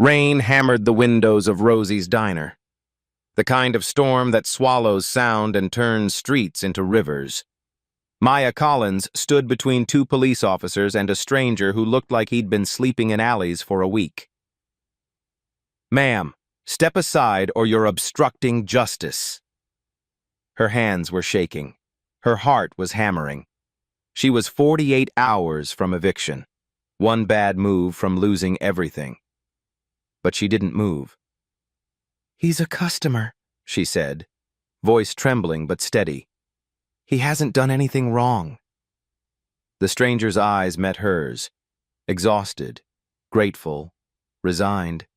Rain hammered the windows of Rosie's diner, the kind of storm that swallows sound and turns streets into rivers. Maya Collins stood between two police officers and a stranger who looked like he'd been sleeping in alleys for a week. "Ma'am, step aside or you're obstructing justice." Her hands were shaking. Her heart was hammering. She was 48 hours from eviction, one bad move from losing everything. But she didn't move. "He's a customer," she said, voice trembling but steady. "He hasn't done anything wrong." The stranger's eyes met hers, exhausted, grateful, resigned.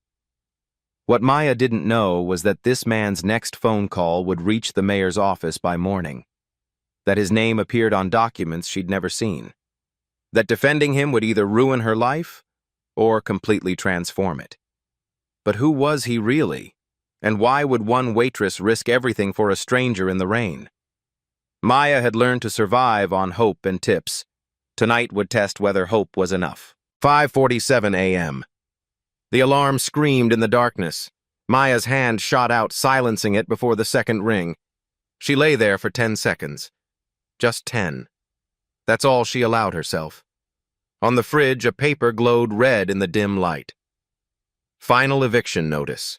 What Maya didn't know was that this man's next phone call would reach the mayor's office by morning, that his name appeared on documents she'd never seen, that defending him would either ruin her life or completely transform it. But who was he really? And why would one waitress risk everything for a stranger in the rain? Maya had learned to survive on hope and tips. Tonight would test whether hope was enough. 5:47 a.m. The alarm screamed in the darkness. Maya's hand shot out, silencing it before the second ring. She lay there for 10 seconds. Just 10. That's all she allowed herself. On the fridge, a paper glowed red in the dim light. Final eviction notice.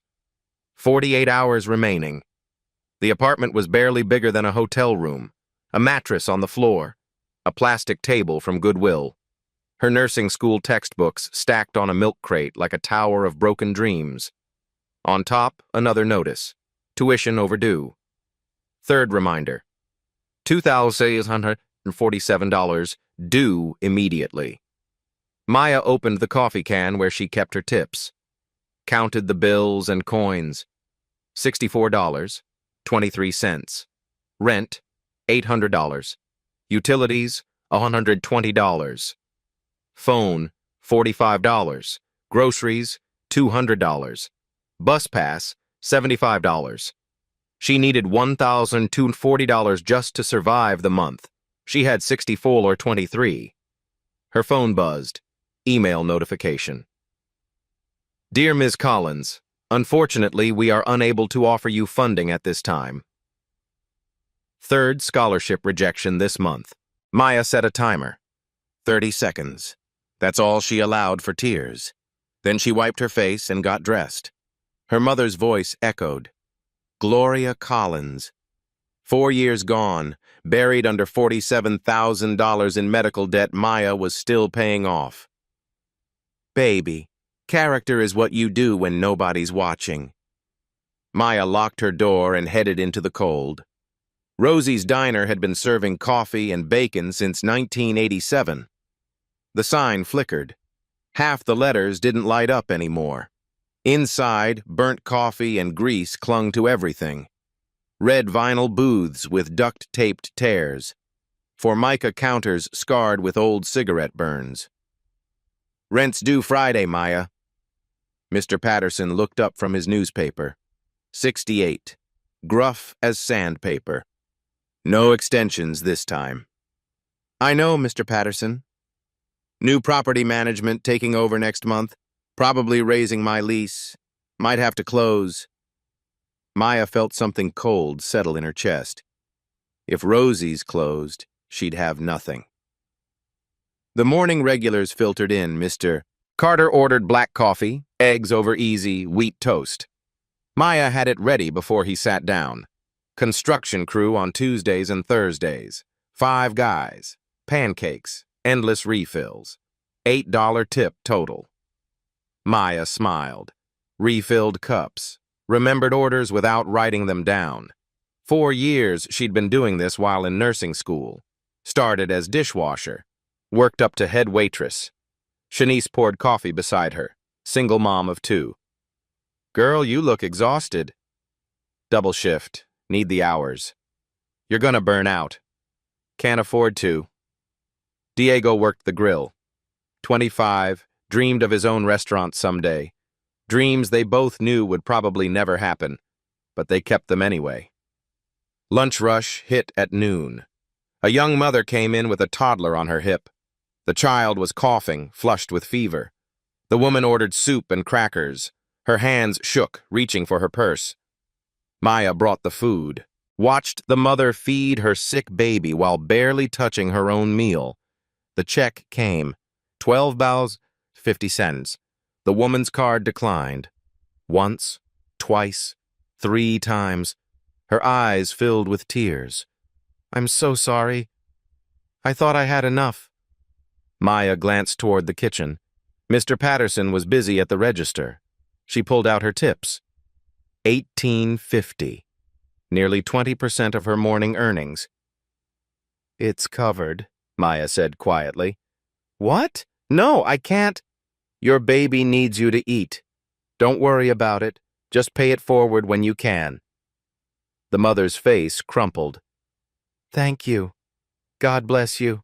48 hours remaining. The apartment was barely bigger than a hotel room. A mattress on the floor. A plastic table from Goodwill. Her nursing school textbooks stacked on a milk crate like a tower of broken dreams. On top, another notice. Tuition overdue. Third reminder. $2,647 due immediately. Maya opened the coffee can where she kept her tips. Counted the bills and coins. $64.23. Rent, $800. Utilities, $120. Phone, $45. Groceries, $200. Bus pass, $75. She needed $1,240 just to survive the month. She had $64.23. Her phone buzzed. Email notification. Dear Ms. Collins, unfortunately, we are unable to offer you funding at this time. Third scholarship rejection this month. Maya set a timer. 30 seconds. That's all she allowed for tears. Then she wiped her face and got dressed. Her mother's voice echoed. Gloria Collins. 4 years gone, buried under $47,000 in medical debt Maya was still paying off. Baby, character is what you do when nobody's watching. Maya locked her door and headed into the cold. Rosie's diner had been serving coffee and bacon since 1987. The sign flickered. Half the letters didn't light up anymore. Inside, burnt coffee and grease clung to everything. Red vinyl booths with duct-taped tears. Formica counters scarred with old cigarette burns. Rent's due Friday, Maya. Mr. Patterson looked up from his newspaper. 68. Gruff as sandpaper. No extensions this time. I know, Mr. Patterson. New property management taking over next month. Probably raising my lease. Might have to close. Maya felt something cold settle in her chest. If Rosie's closed, she'd have nothing. The morning regulars filtered in. Mr. Carter ordered black coffee, eggs over easy, wheat toast. Maya had it ready before he sat down. Construction crew on Tuesdays and Thursdays. 5 guys. Pancakes. Endless refills. $8 tip total. Maya smiled. Refilled cups. Remembered orders without writing them down. 4 years she'd been doing this while in nursing school. Started as dishwasher. Worked up to head waitress. Shanice poured coffee beside her. Single mom of 2. Girl, you look exhausted. Double shift. Need the hours. You're gonna burn out. Can't afford to. Diego worked the grill. 25, dreamed of his own restaurant someday. Dreams they both knew would probably never happen, but they kept them anyway. Lunch rush hit at noon. A young mother came in with a toddler on her hip. The child was coughing, flushed with fever. The woman ordered soup and crackers. Her hands shook, reaching for her purse. Maya brought the food, watched the mother feed her sick baby while barely touching her own meal. The check came. 12 bows, 50 cents. The woman's card declined. Once, twice, 3 times. Her eyes filled with tears. "I'm so sorry. I thought I had enough." Maya glanced toward the kitchen. Mr. Patterson was busy at the register. She pulled out her tips. $18.50. Nearly 20% of her morning earnings. "It's covered," Maya said quietly. "What? No, I can't." "Your baby needs you to eat. Don't worry about it. Just pay it forward when you can." The mother's face crumpled. "Thank you. God bless you."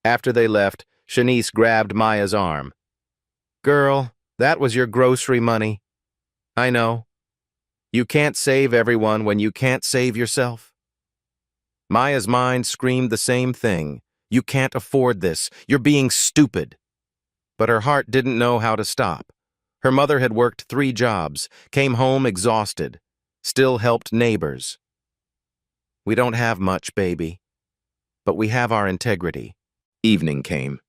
After they left, Shanice grabbed Maya's arm. "Girl, that was your grocery money." "I know. You can't save everyone when you can't save yourself." Maya's mind screamed the same thing. "You can't afford this. You're being stupid." But her heart didn't know how to stop. Her mother had worked 3 jobs, came home exhausted, still helped neighbors. "We don't have much, baby, but we have our integrity." Evening came.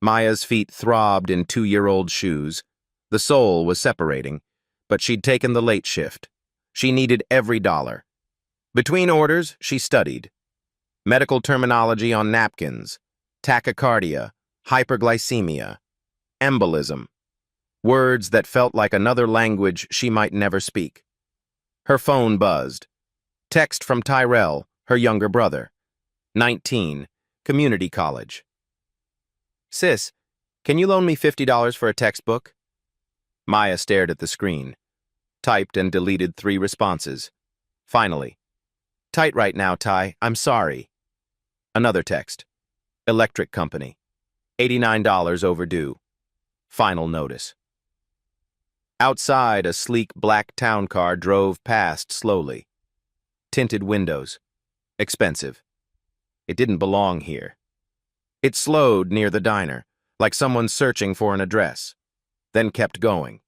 Maya's feet throbbed in 2-year-old shoes. The sole was separating, but she'd taken the late shift. She needed every dollar. Between orders, she studied. Medical terminology on napkins, tachycardia, hyperglycemia, embolism. Words that felt like another language she might never speak. Her phone buzzed. Text from Tyrell, her younger brother. 19, community college. "Sis, can you loan me $50 for a textbook?" Maya stared at the screen, typed and deleted 3 responses. Finally, "Tight right now, Ty. I'm sorry." Another text. "Electric company. $89 overdue. Final notice." Outside, a sleek black town car drove past slowly. Tinted windows. Expensive. It didn't belong here. It slowed near the diner, like someone searching for an address, then kept going.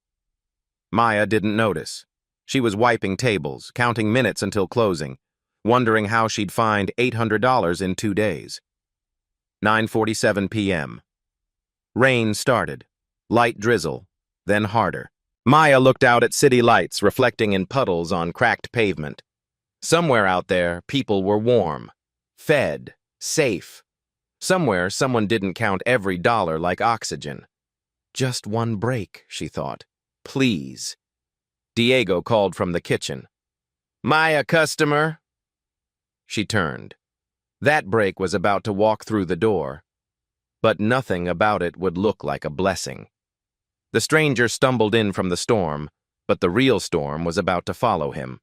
Maya didn't notice. She was wiping tables, counting minutes until closing, wondering how she'd find $800 in 2 days. 9:47 p.m. Rain started. Light drizzle, then harder. Maya looked out at city lights reflecting in puddles on cracked pavement. Somewhere out there, people were warm, fed, safe. Somewhere, someone didn't count every dollar like oxygen. Just one break, she thought. Please. Diego called from the kitchen. "Maya, customer." She turned. That break was about to walk through the door, but nothing about it would look like a blessing. The stranger stumbled in from the storm, but the real storm was about to follow him.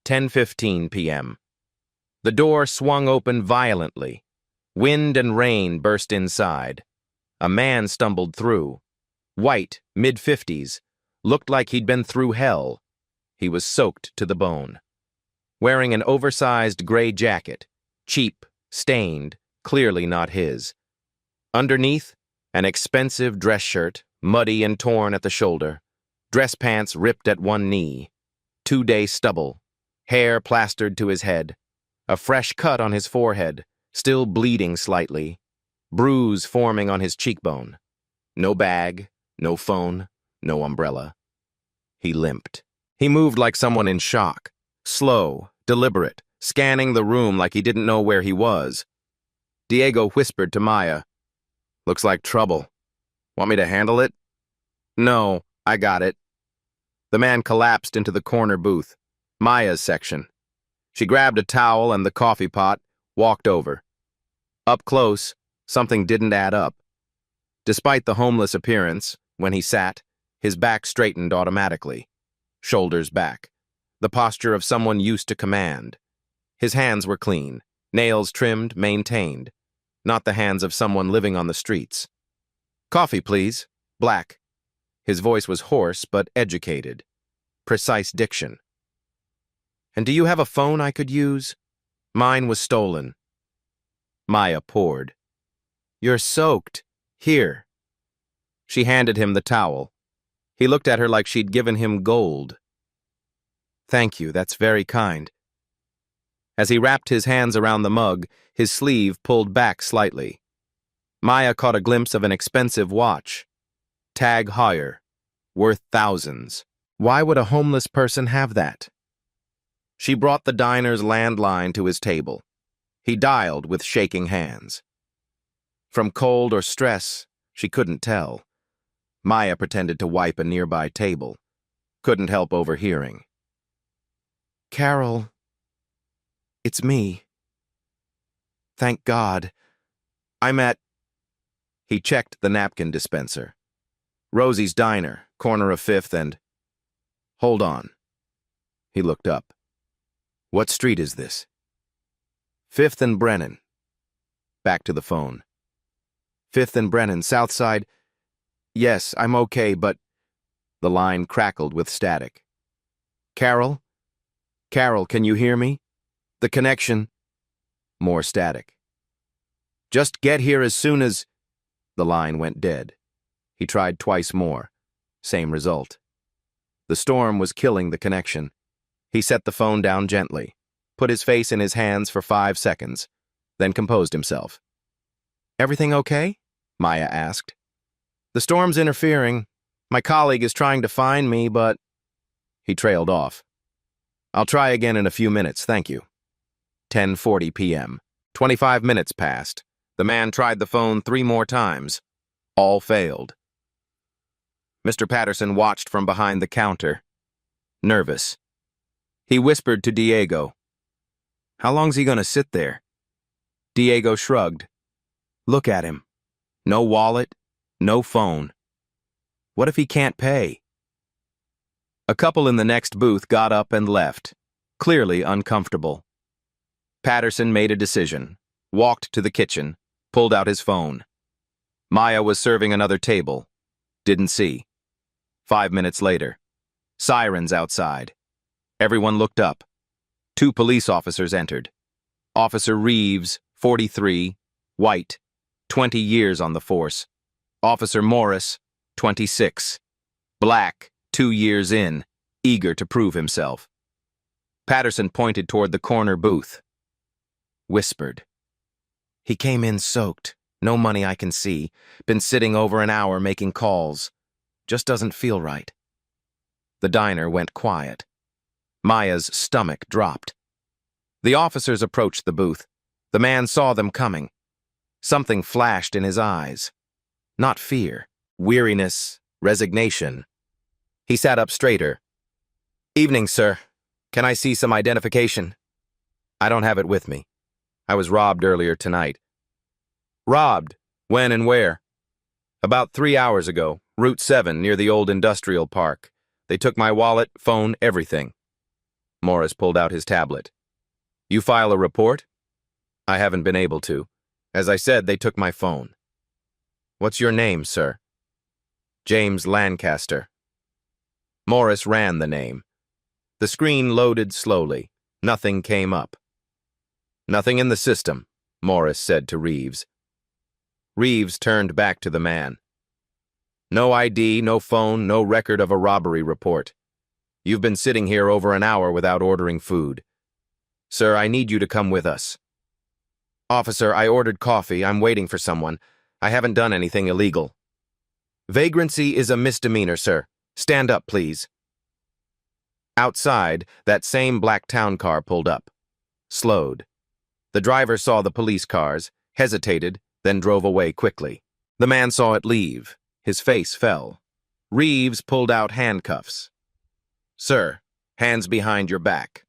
10:15 p.m. The door swung open violently. Wind and rain burst inside. A man stumbled through. White, mid-50s, looked like he'd been through hell. He was soaked to the bone. Wearing an oversized gray jacket, cheap, stained, clearly not his. Underneath, an expensive dress shirt, muddy and torn at the shoulder, dress pants ripped at one knee, 2-day stubble, hair plastered to his head, a fresh cut on his forehead, still bleeding slightly, bruise forming on his cheekbone. No bag, no phone, no umbrella. He limped. He moved like someone in shock, slow, deliberate, scanning the room like he didn't know where he was. Diego whispered to Maya, "Looks like trouble. Want me to handle it?" "No, I got it." The man collapsed into the corner booth, Maya's section. She grabbed a towel and the coffee pot, walked over. Up close, something didn't add up. Despite the homeless appearance, when he sat, his back straightened automatically. Shoulders back. The posture of someone used to command. His hands were clean, nails trimmed, maintained. Not the hands of someone living on the streets. "Coffee, please. Black." His voice was hoarse but educated. Precise diction. "And do you have a phone I could use? Mine was stolen." Maya poured. "You're soaked. Here." She handed him the towel. He looked at her like she'd given him gold. "Thank you, that's very kind." As he wrapped his hands around the mug, his sleeve pulled back slightly. Maya caught a glimpse of an expensive watch. Tag Heuer, worth thousands. Why would a homeless person have that? She brought the diner's landline to his table. He dialed with shaking hands. From cold or stress, she couldn't tell. Maya pretended to wipe a nearby table. Couldn't help overhearing. "Carol, it's me. Thank God. I'm at..." He checked the napkin dispenser. "Rosie's Diner, corner of 5th and..." "Hold on." He looked up. "What street is this?" "5th and Brennan." Back to the phone. "5th and Brennan, South Side..." "Yes, I'm okay, but..." The line crackled with static. "Carol? Carol, can you hear me? The connection..." More static. "Just get here as soon as..." The line went dead. He tried twice more. Same result. The storm was killing the connection. He set the phone down gently, put his face in his hands for 5 seconds, then composed himself. "Everything okay?" Maya asked. "The storm's interfering. My colleague is trying to find me, but..." He trailed off. "I'll try again in a few minutes, thank you." 10:40 p.m. 25 minutes passed. The man tried the phone 3 more times. All failed. Mr. Patterson watched from behind the counter, nervous. He whispered to Diego, "How long's he gonna sit there?" Diego shrugged. "Look at him. No wallet, no phone. What if he can't pay?" A couple in the next booth got up and left, clearly uncomfortable. Patterson made a decision, walked to the kitchen, pulled out his phone. Maya was serving another table. Didn't see. 5 minutes later. Sirens outside. Everyone looked up. 2 police officers entered. Officer Reeves, 43, white, 20 years on the force. Officer Morris, 26, black, 2 years in, eager to prove himself. Patterson pointed toward the corner booth. Whispered. "He came in soaked. No money I can see. Been sitting over an hour making calls. Just doesn't feel right." The diner went quiet. Maya's stomach dropped. The officers approached the booth. The man saw them coming. Something flashed in his eyes. Not fear, weariness, resignation. He sat up straighter. "Evening, sir. Can I see some identification?" "I don't have it with me. I was robbed earlier tonight." "Robbed? When and where?" "About 3 hours ago, Route 7, near the old industrial park. They took my wallet, phone, everything." Morris pulled out his tablet. "You file a report?" "I haven't been able to. As I said, they took my phone." "What's your name, sir?" "James Lancaster." Morris ran the name. The screen loaded slowly. Nothing came up. "Nothing in the system," Morris said to Reeves. Reeves turned back to the man. "No ID, no phone, no record of a robbery report. You've been sitting here over an hour without ordering food. Sir, I need you to come with us." "Officer, I ordered coffee. I'm waiting for someone. I haven't done anything illegal." "Vagrancy is a misdemeanor, sir. Stand up, please." Outside, that same black town car pulled up. Slowed. The driver saw the police cars, hesitated, then drove away quickly. The man saw it leave. His face fell. Reeves pulled out handcuffs. "Sir, hands behind your back."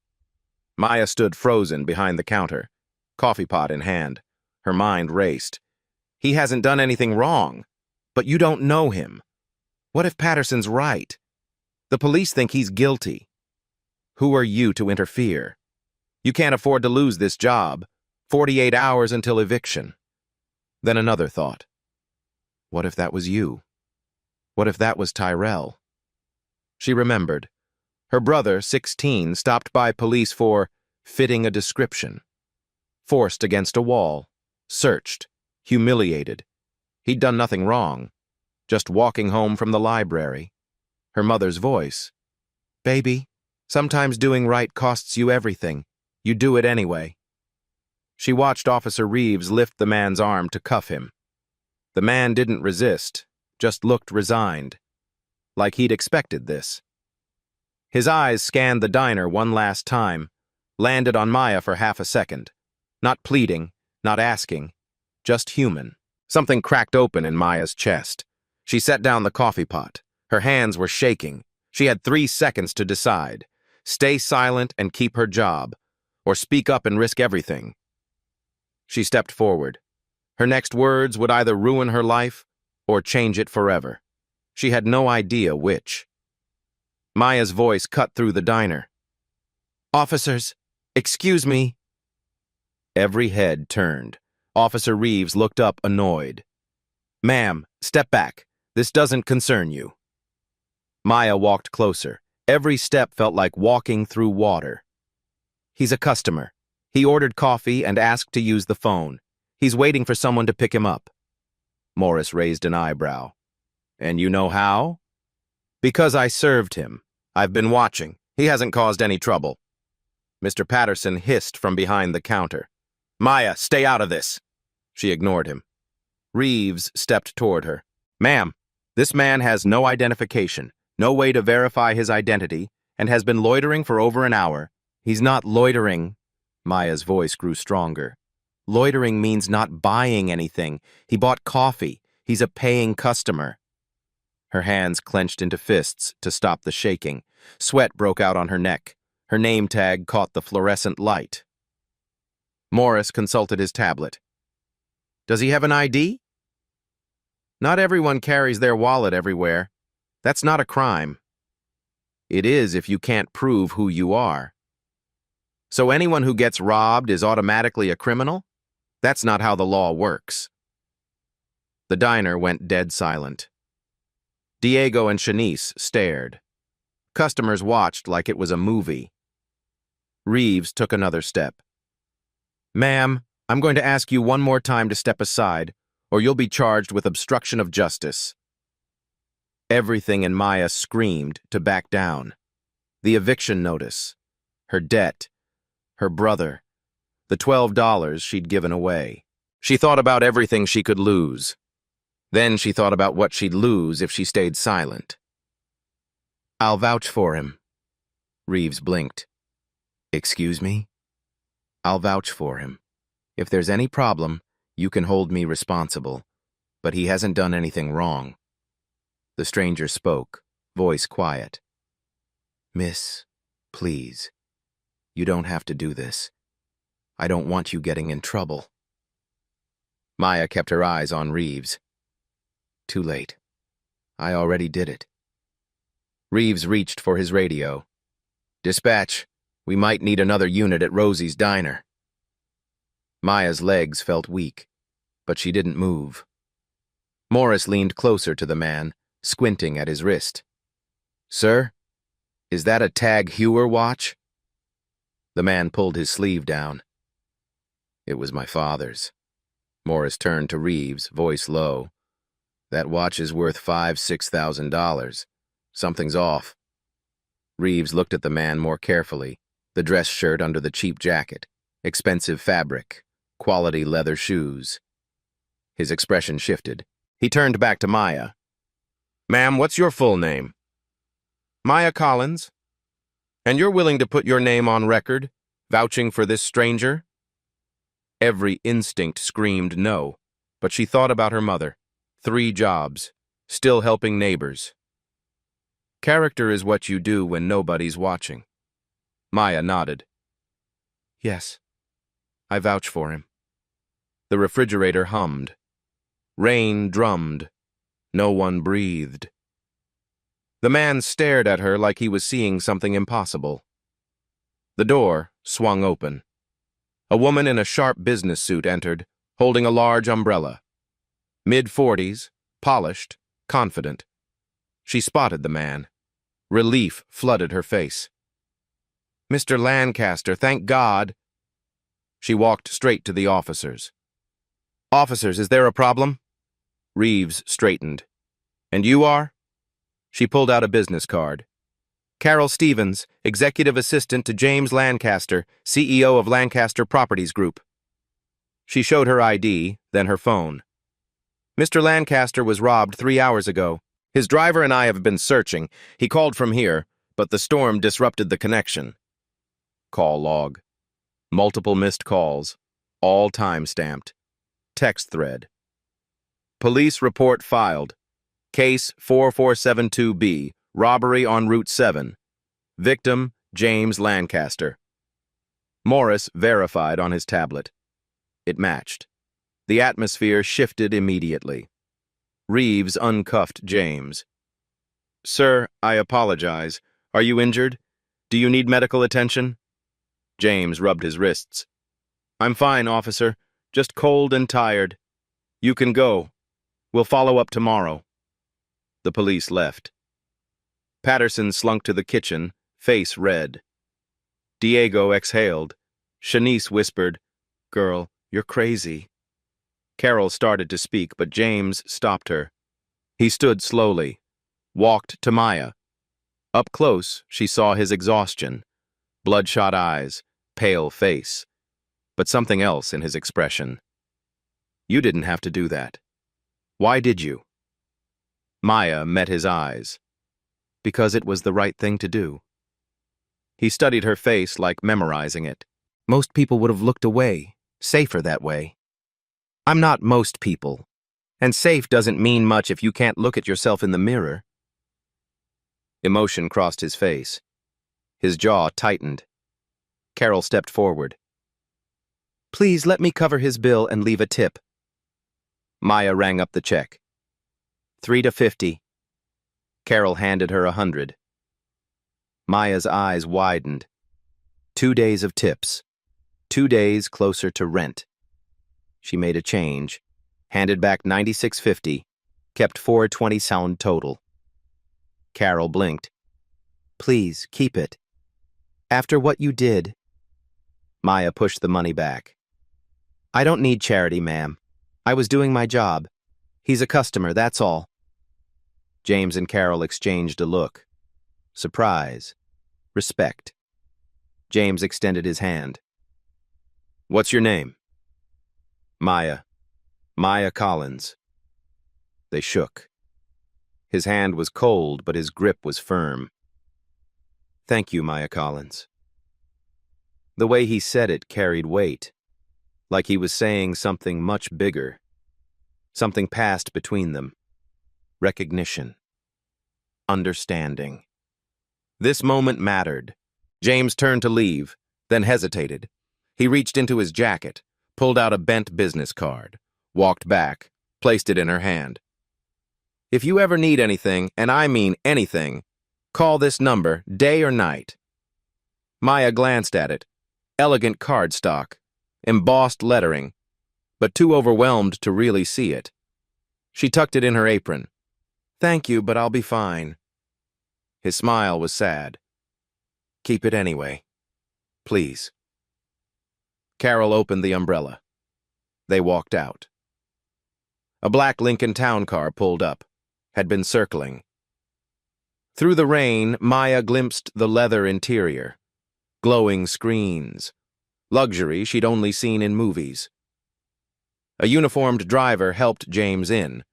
Maya stood frozen behind the counter, coffee pot in hand. Her mind raced. He hasn't done anything wrong. But you don't know him. What if Patterson's right? The police think he's guilty. Who are you to interfere? You can't afford to lose this job. 48 hours until eviction. Then another thought. What if that was you? What if that was Tyrell? She remembered. Her brother, 16, stopped by police for fitting a description. Forced against a wall. Searched. Humiliated. He'd done nothing wrong. Just walking home from the library. her mother's voice. "Baby, sometimes doing right costs you everything. You do it anyway." She watched Officer Reeves lift the man's arm to cuff him. The man didn't resist, just looked resigned, like he'd expected this. His eyes scanned the diner one last time, landed on Maya for half a second. Not pleading, not asking, just human. Something cracked open in Maya's chest. She set down the coffee pot. Her hands were shaking. She had 3 seconds to decide. Stay silent and keep her job, or speak up and risk everything. She stepped forward. Her next words would either ruin her life or change it forever. She had no idea which. Maya's voice cut through the diner. "Officers, excuse me." Every head turned. Officer Reeves looked up annoyed. "Ma'am, step back. This doesn't concern you." Maya walked closer. Every step felt like walking through water. "He's a customer. He ordered coffee and asked to use the phone. He's waiting for someone to pick him up." Morris raised an eyebrow. "And you know how?" "Because I served him. I've been watching. He hasn't caused any trouble." Mr. Patterson hissed from behind the counter. "Maya, stay out of this." She ignored him. Reeves stepped toward her. "Ma'am, this man has no identification, no way to verify his identity, and has been loitering for over an hour." "He's not loitering." Maya's voice grew stronger. "Loitering means not buying anything. He bought coffee. He's a paying customer." Her hands clenched into fists to stop the shaking. Sweat broke out on her neck. Her name tag caught the fluorescent light. Morris consulted his tablet. "Does he have an ID?" "Not everyone carries their wallet everywhere. That's not a crime." "It is if you can't prove who you are." "So anyone who gets robbed is automatically a criminal? That's not how the law works." The diner went dead silent. Diego and Shanice stared. Customers watched like it was a movie. Reeves took another step. "Ma'am, I'm going to ask you one more time to step aside, or you'll be charged with obstruction of justice." Everything in Maya screamed to back down. The eviction notice, her debt, her brother, the $12 she'd given away. She thought about everything she could lose. Then she thought about what she'd lose if she stayed silent. "I'll vouch for him." Reeves blinked. "Excuse me?" "I'll vouch for him. If there's any problem, you can hold me responsible, but he hasn't done anything wrong." The stranger spoke, voice quiet. "Miss, please. You don't have to do this. I don't want you getting in trouble." Maya kept her eyes on Reeves. "Too late. I already did it." Reeves reached for his radio. "Dispatch, we might need another unit at Rosie's diner." Maya's legs felt weak, but she didn't move. Morris leaned closer to the man, squinting at his wrist. "Sir, is that a Tag Heuer watch?" The man pulled his sleeve down. "It was my father's." Morris turned to Reeves, voice low. "That watch is worth $5,000–6,000. Something's off." Reeves looked at the man more carefully, the dress shirt under the cheap jacket, expensive fabric, quality leather shoes. His expression shifted. He turned back to Maya. "Ma'am, what's your full name?" "Maya Collins. And you're willing to put your name on record, vouching for this stranger?" Every instinct screamed no, but she thought about her mother. 3 jobs, still helping neighbors. "Character is what you do when nobody's watching." Maya nodded. "Yes, I vouch for him." The refrigerator hummed. Rain drummed. No one breathed. The man stared at her like he was seeing something impossible. The door swung open. A woman in a sharp business suit entered, holding a large umbrella. Mid-40s, polished, confident. She spotted the man. Relief flooded her face. "Mr. Lancaster, thank God." She walked straight to the officers. "Officers, is there a problem?" Reeves straightened. "And you are?" She pulled out a business card. Carol Stevens, executive assistant to James Lancaster, CEO of Lancaster Properties Group. She showed her ID, then her phone. Mr. Lancaster was robbed 3 hours ago. His driver and I have been searching. He called from here, but the storm disrupted the connection. Call log. Multiple missed calls. All time-stamped. Text thread. Police report filed. Case 4472B, robbery on Route 7. Victim, James Lancaster. Morris verified on his tablet. It matched. The atmosphere shifted immediately. Reeves uncuffed James. "Sir, I apologize. Are you injured? Do you need medical attention?" James rubbed his wrists. "I'm fine, officer. Just cold and tired. You can go. We'll follow up tomorrow." The police left. Patterson slunk to the kitchen, face red. Diego exhaled. Shanice whispered, "Girl, you're crazy." Carol started to speak, but James stopped her. He stood slowly, walked to Maya. Up close, she saw his exhaustion, bloodshot eyes, pale face, but something else in his expression. "You didn't have to do that. Why did you?" Maya met his eyes. "Because it was the right thing to do." He studied her face like memorizing it. "Most people would have looked away, safer that way." "I'm not most people. And safe doesn't mean much if you can't look at yourself in the mirror." Emotion crossed his face. His jaw tightened. Carol stepped forward. "Please let me cover his bill and leave a tip." Maya rang up the check. 3 to 50. Carol handed her 100. Maya's eyes widened. 2 days of tips. 2 days closer to rent. She made a change, handed back $96.50, kept $420 sound total. Carol blinked. "Please, keep it. After what you did." Maya pushed the money back. "I don't need charity, ma'am. I was doing my job. He's a customer, that's all." James and Carol exchanged a look. Surprise. Respect. James extended his hand. "What's your name?" "Maya. Maya Collins." They shook. His hand was cold, but his grip was firm. "Thank you, Maya Collins." The way he said it carried weight, like he was saying something much bigger. Something passed between them. Recognition. Understanding. This moment mattered. James turned to leave, then hesitated. He reached into his jacket, pulled out a bent business card, walked back, placed it in her hand. "If you ever need anything, and I mean anything, call this number, day or night." Maya glanced at it. Elegant cardstock, embossed lettering, but too overwhelmed to really see it. She tucked it in her apron. "Thank you, but I'll be fine." His smile was sad. "Keep it anyway. Please." Carol opened the umbrella. They walked out. A black Lincoln Town car pulled up, had been circling. Through the rain, Maya glimpsed the leather interior. Glowing screens. Luxury she'd only seen in movies. A uniformed driver helped James in.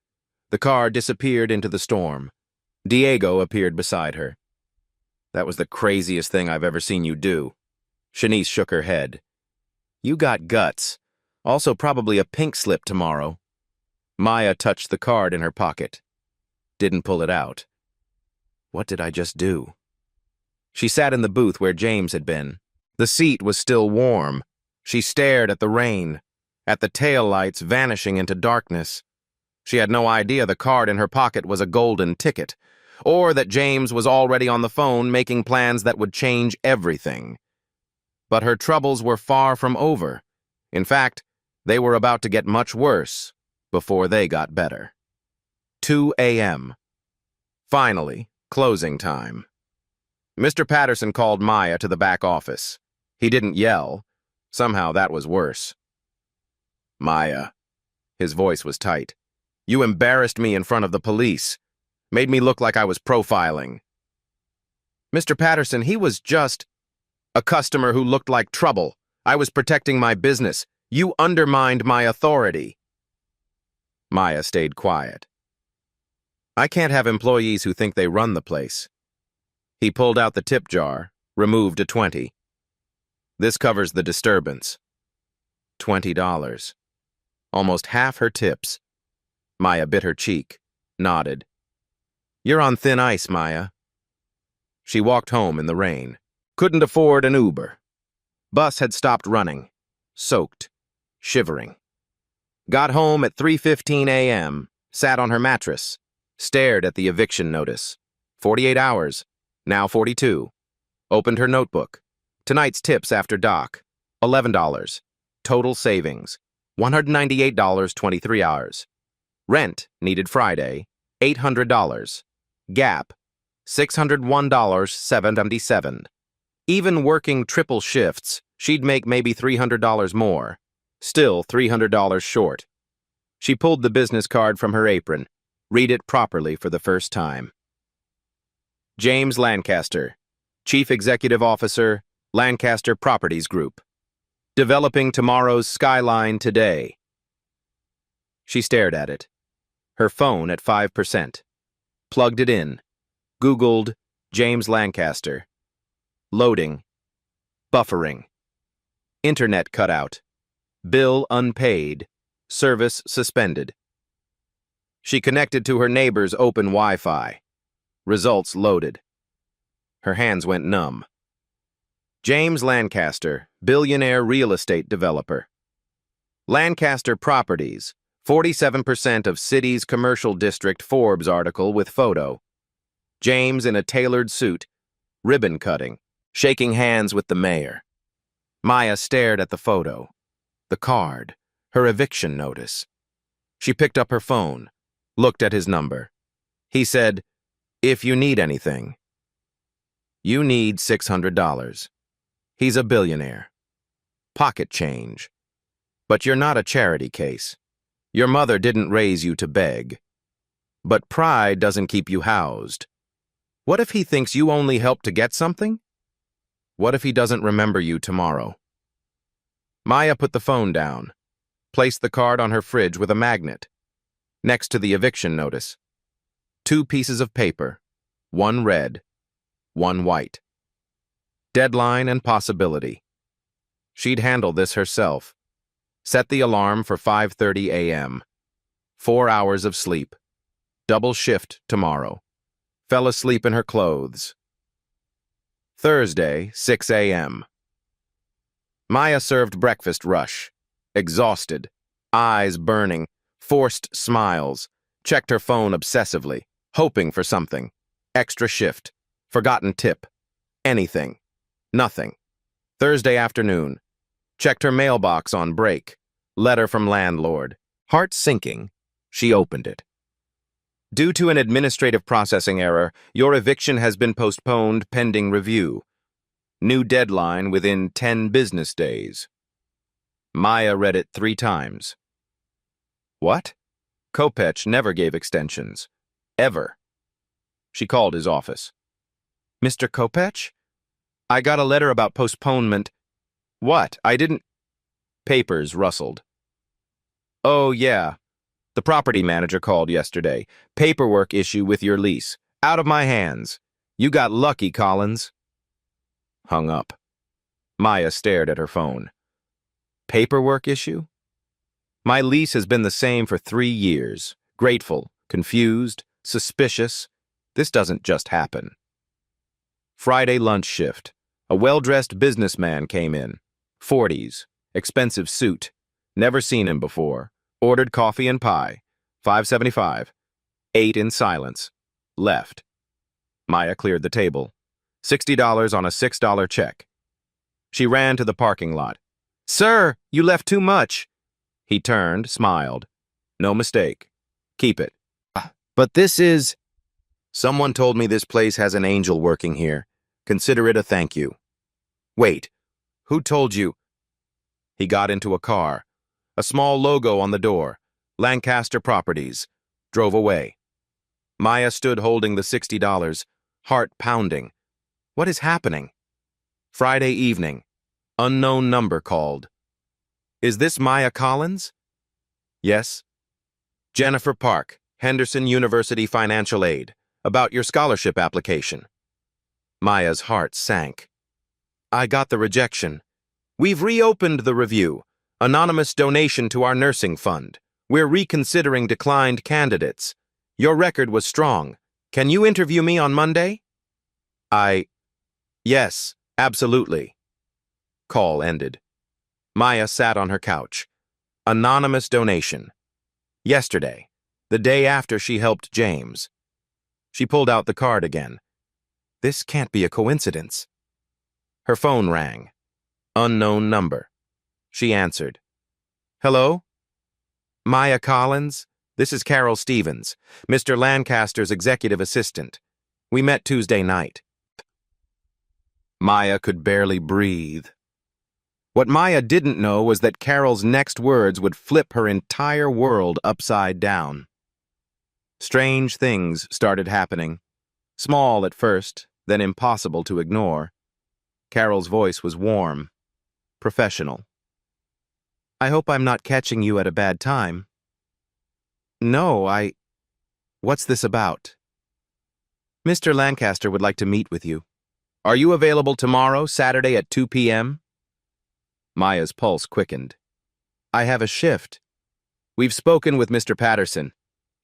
The car disappeared into the storm. Diego appeared beside her. "That was the craziest thing I've ever seen you do." Shanice shook her head. "You got guts. Also probably a pink slip tomorrow." Maya touched the card in her pocket. Didn't pull it out. What did I just do? She sat in the booth where James had been. The seat was still warm. She stared at the rain, at the taillights vanishing into darkness. She had no idea the card in her pocket was a golden ticket, or that James was already on the phone making plans that would change everything. But her troubles were far from over. In fact, they were about to get much worse before they got better. 2 a.m. Finally, closing time. Mr. Patterson called Maya to the back office. He didn't yell. Somehow that was worse. "Maya." His voice was tight. "You embarrassed me in front of the police. Made me look like I was profiling. Mr. Patterson, he was just a customer who looked like trouble. I was protecting my business. You undermined my authority. Maya stayed quiet. I can't have employees who think they run the place. He pulled out the tip jar, removed a 20. This covers the disturbance. $20. Almost half her tips. Maya bit her cheek, nodded. You're on thin ice, Maya. She walked home in the rain. Couldn't afford an Uber. Bus had stopped running. Soaked. Shivering. Got home at 3:15 a.m., sat on her mattress, stared at the eviction notice. 48 hours, now 42. Opened her notebook. Tonight's tips after dock, $11. Total savings, $198, 23 hours. Rent, needed Friday, $800. Gap, $601, 777. Even working triple shifts, she'd make maybe $300 more. Still $300 short. She pulled the business card from her apron. Read it properly for the first time. James Lancaster, Chief Executive Officer, Lancaster Properties Group. Developing tomorrow's skyline today. She stared at it. Her phone at 5%. Plugged it in. Googled James Lancaster. Loading. Buffering. Internet cut out. Bill unpaid. Service suspended. She connected to her neighbor's open Wi-Fi. Results loaded. Her hands went numb. James Lancaster, billionaire real estate developer. Lancaster Properties, 47% of city's commercial district Forbes article with photo. James in a tailored suit, ribbon cutting, shaking hands with the mayor. Maya stared at the photo, the card, her eviction notice. She picked up her phone, looked at his number. He said, "If you need anything." You need $600. He's a billionaire. Pocket change. But you're not a charity case. Your mother didn't raise you to beg. But pride doesn't keep you housed. What if he thinks you only helped to get something? What if he doesn't remember you tomorrow? Maya put the phone down, placed the card on her fridge with a magnet, next to the eviction notice. 2 pieces of paper, one red, one white. Deadline and possibility. She'd handle this herself. Set the alarm for 5:30 a.m. 4 hours of sleep. Double shift tomorrow. Fell asleep in her clothes. Thursday, 6 a.m. Maya served breakfast rush. Exhausted. Eyes burning. Forced smiles. Checked her phone obsessively, hoping for something. Extra shift. Forgotten tip. Anything. Nothing. Thursday afternoon. Checked her mailbox on break. Letter from landlord. Heart sinking. She opened it. Due to an administrative processing error, your eviction has been postponed pending review. New deadline within 10 business days. Maya read it 3 times. What? Kopech never gave extensions. Ever. She called his office. Mr. Kopech? I got a letter about postponement. What? I didn't... Papers rustled. Oh, yeah. The property manager called yesterday. Paperwork issue with your lease. Out of my hands. You got lucky, Collins. Hung up. Maya stared at her phone. Paperwork issue? My lease has been the same for 3 years. Grateful, confused, suspicious. This doesn't just happen. Friday lunch shift. A well-dressed businessman came in. 40s. Expensive suit. Never seen him before. Ordered coffee and pie. $5.75. Ate in silence. Left. Maya cleared the table. $60 on a $6 check. She ran to the parking lot. Sir, you left too much. He turned, smiled. No mistake. Keep it. But this is... Someone told me this place has an angel working here. Consider it a thank you. Wait. Who told you? He got into a car. A small logo on the door. Lancaster Properties. Drove away. Maya stood holding the $60, heart pounding. What is happening? Friday evening. Unknown number called. Is this Maya Collins? Yes. Jennifer Park, Henderson University Financial Aid. About your scholarship application. Maya's heart sank. I got the rejection. We've reopened the review. Anonymous donation to our nursing fund. We're reconsidering declined candidates. Your record was strong. Can you interview me on Monday? Yes, absolutely. Call ended. Maya sat on her couch. Anonymous donation. Yesterday, the day after she helped James. She pulled out the card again. This can't be a coincidence. Her phone rang. Unknown number. She answered. Hello? Maya Collins? This is Carol Stevens, Mr. Lancaster's executive assistant. We met Tuesday night. Maya could barely breathe. What Maya didn't know was that Carol's next words would flip her entire world upside down. Strange things started happening. Small at first, then impossible to ignore. Carol's voice was warm, professional. I hope I'm not catching you at a bad time. No, What's this about? Mr. Lancaster would like to meet with you. Are you available tomorrow, Saturday at 2 p.m.? Maya's pulse quickened. I have a shift. We've spoken with Mr. Patterson.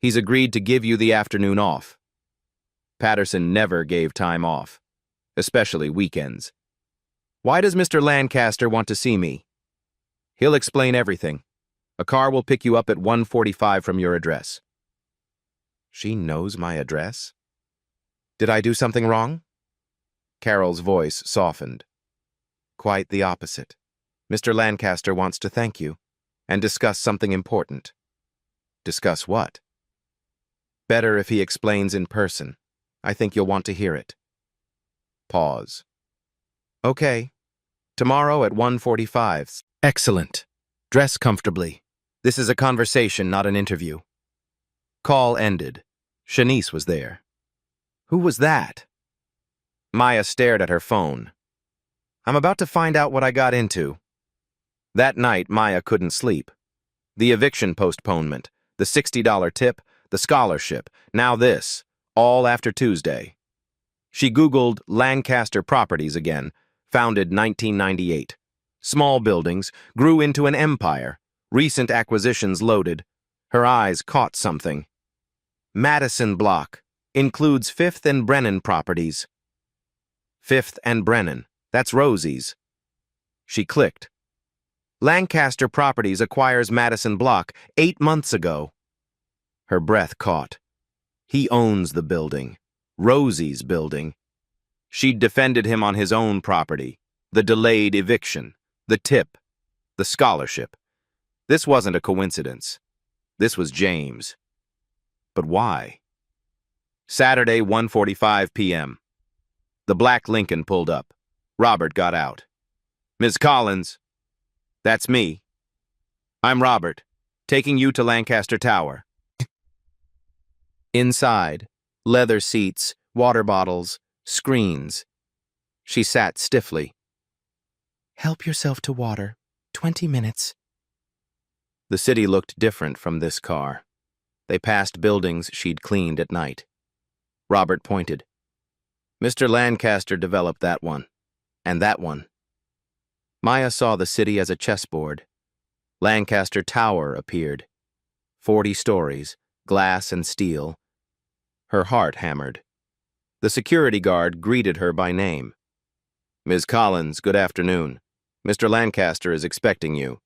He's agreed to give you the afternoon off. Patterson never gave time off, especially weekends. Why does Mr. Lancaster want to see me? He'll explain everything. A car will pick you up at 1:45 from your address. She knows my address? Did I do something wrong? Carol's voice softened. Quite the opposite. Mr. Lancaster wants to thank you and discuss something important. Discuss what? Better if he explains in person. I think you'll want to hear it. Pause. Okay. Tomorrow at 1:45. Excellent. Dress comfortably. This is a conversation, not an interview. Call ended. Shanice was there. Who was that? Maya stared at her phone. I'm about to find out what I got into. That night, Maya couldn't sleep. The eviction postponement, the $60 tip, the scholarship, now this, all after Tuesday. She Googled Lancaster Properties again, founded 1998. Small buildings, grew into an empire. Recent acquisitions loaded. Her eyes caught something. Madison Block includes 5th and Brennan properties. 5th and Brennan, that's Rosie's. She clicked. Lancaster Properties acquires Madison Block 8 months ago. Her breath caught. He owns the building. Rosie's building. She'd defended him on his own property. The delayed eviction. The tip. The scholarship. This wasn't a coincidence. This was James. But why? Saturday, 1:45 p.m. The black Lincoln pulled up. Robert got out. Ms. Collins. That's me. I'm Robert, taking you to Lancaster Tower. Inside, leather seats, water bottles, screens. She sat stiffly. Help yourself to water. 20 minutes. The city looked different from this car. They passed buildings she'd cleaned at night. Robert pointed. Mr. Lancaster developed that one. And that one. Maya saw the city as a chessboard. Lancaster Tower appeared. 40 stories, glass and steel. Her heart hammered. The security guard greeted her by name. Ms. Collins, good afternoon. Mr. Lancaster is expecting you.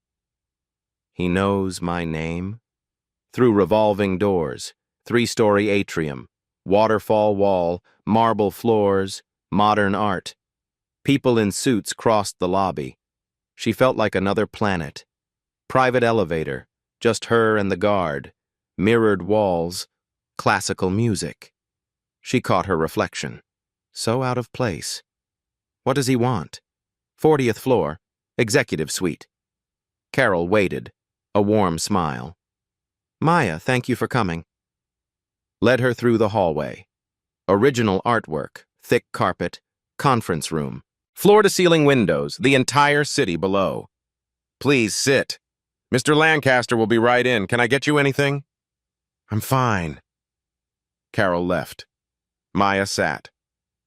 He knows my name? Through revolving doors, 3-story atrium, waterfall wall, marble floors, modern art. People in suits crossed the lobby. She felt like another planet. Private elevator, just her and the guard. Mirrored walls, classical music. She caught her reflection. So out of place. What does he want? 40th floor, executive suite. Carol waited, a warm smile. Maya, thank you for coming. led her through the hallway. Original artwork, thick carpet, conference room, floor-to-ceiling windows, the entire city below. Please sit. Mr. Lancaster will be right in. Can I get you anything? I'm fine. Carol left. Maya sat,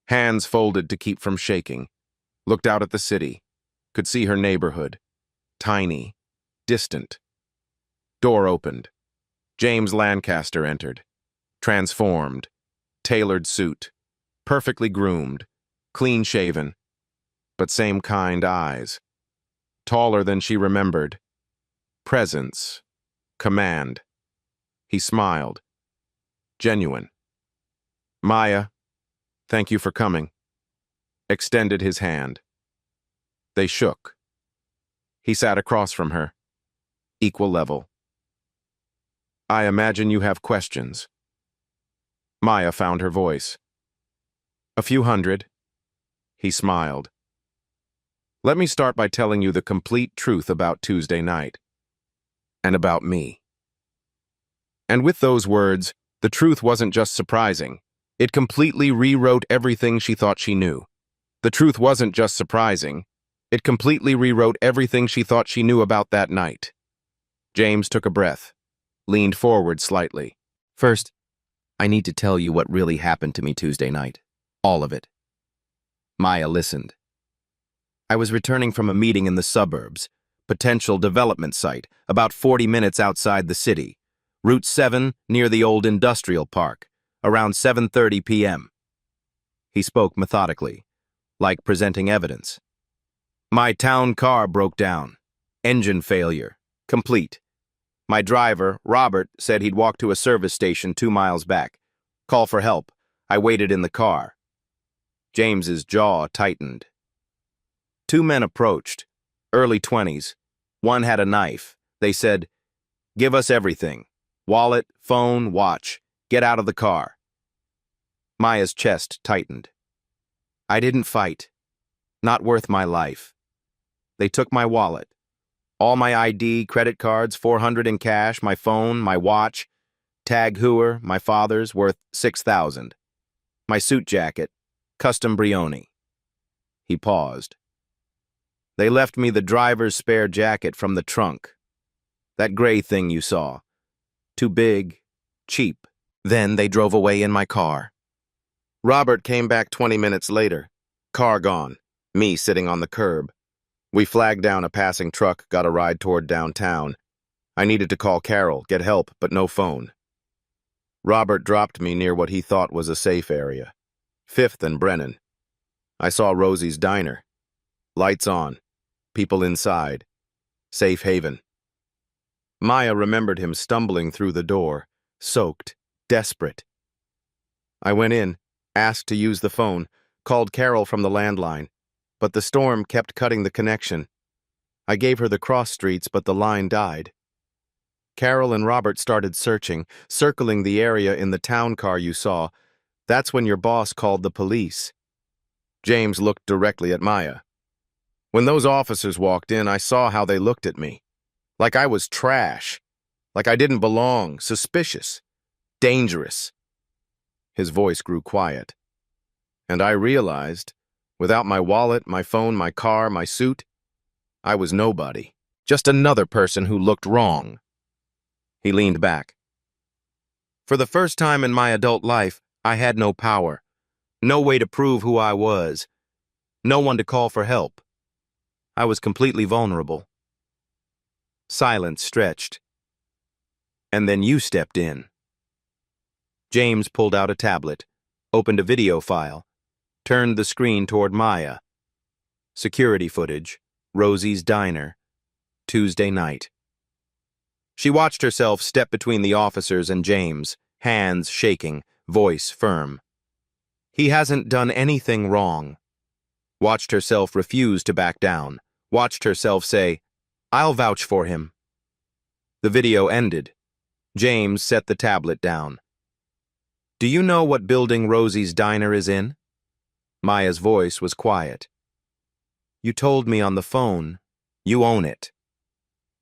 hands folded to keep from shaking, looked out at the city, could see her neighborhood. Tiny, distant. Door opened. James Lancaster entered. Transformed, tailored suit, perfectly groomed, clean-shaven, but same kind eyes. Taller than she remembered. Presence, command. He smiled. Genuine. Maya, thank you for coming. Extended his hand. They shook. He sat across from her. Equal level. I imagine you have questions. Maya found her voice. A few hundred. He smiled. Let me start by telling you the complete truth about Tuesday night. And about me. And with those words, the truth wasn't just surprising. It completely rewrote everything she thought she knew. The truth wasn't just surprising. It completely rewrote everything she thought she knew about that night. James took a breath, leaned forward slightly. First, I need to tell you what really happened to me Tuesday night. All of it. Maya listened. I was returning from a meeting in the suburbs, potential development site, about 40 minutes outside the city, Route 7 near the old industrial park, around 7:30 p.m. He spoke methodically, like presenting evidence. My town car broke down. Engine failure. Complete. My driver, Robert, said he'd walk to a service station 2 miles back. Call for help. I waited in the car. James's jaw tightened. 2 men approached, early 20s. One had a knife. They said, "Give us everything. Wallet, phone, watch. Get out of the car." Maya's chest tightened. I didn't fight. Not worth my life. They took my wallet. All my ID, credit cards, $400 in cash, my phone, my watch, Tag Heuer, my father's, worth $6,000. My suit jacket, custom Brioni. He paused. They left me the driver's spare jacket from the trunk. That gray thing you saw. Too big, cheap. Then they drove away in my car. Robert came back 20 minutes later. Car gone. Me sitting on the curb. We flagged down a passing truck, got a ride toward downtown. I needed to call Carol, get help, but no phone. Robert dropped me near what he thought was a safe area. 5th and Brennan. I saw Rosie's diner. Lights on. People inside. Safe haven. Maya remembered him stumbling through the door, soaked, desperate. I went in, asked to use the phone, called Carol from the landline, but the storm kept cutting the connection. I gave her the cross streets, but the line died. Carol and Robert started searching, circling the area in the town car you saw. That's when your boss called the police. James looked directly at Maya. When those officers walked in, I saw how they looked at me. Like I was trash. Like I didn't belong, suspicious, dangerous. His voice grew quiet. And I realized, without my wallet, my phone, my car, my suit, I was nobody. Just another person who looked wrong. He leaned back. For the first time in my adult life, I had no power. No way to prove who I was. No one to call for help. I was completely vulnerable. Silence stretched. And then you stepped in. James pulled out a tablet, opened a video file, turned the screen toward Maya. Security footage, Rosie's diner, Tuesday night. She watched herself step between the officers and James, hands shaking, voice firm. He hasn't done anything wrong. Watched herself refuse to back down. Watched herself say, I'll vouch for him. The video ended. James set the tablet down. Do you know what building Rosie's diner is in? Maya's voice was quiet. You told me on the phone. You own it.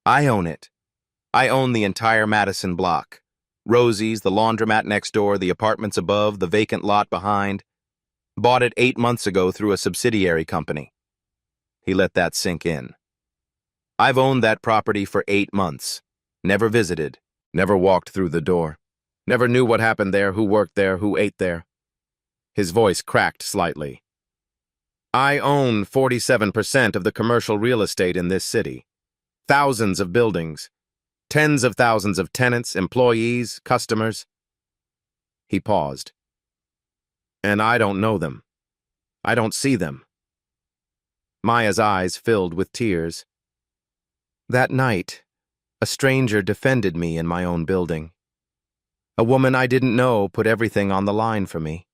I own it. I own the entire Madison block. Rosie's, the laundromat next door, the apartments above, the vacant lot behind. Bought it 8 months ago through a subsidiary company. He let that sink in. I've owned that property for 8 months. Never visited. Never walked through the door. Never knew what happened there, who worked there, who ate there. His voice cracked slightly. I own 47% of the commercial real estate in this city. Thousands of buildings. Tens of thousands of tenants, employees, customers. He paused. And I don't know them. I don't see them. Maya's eyes filled with tears. That night, a stranger defended me in my own building. A woman I didn't know put everything on the line for me.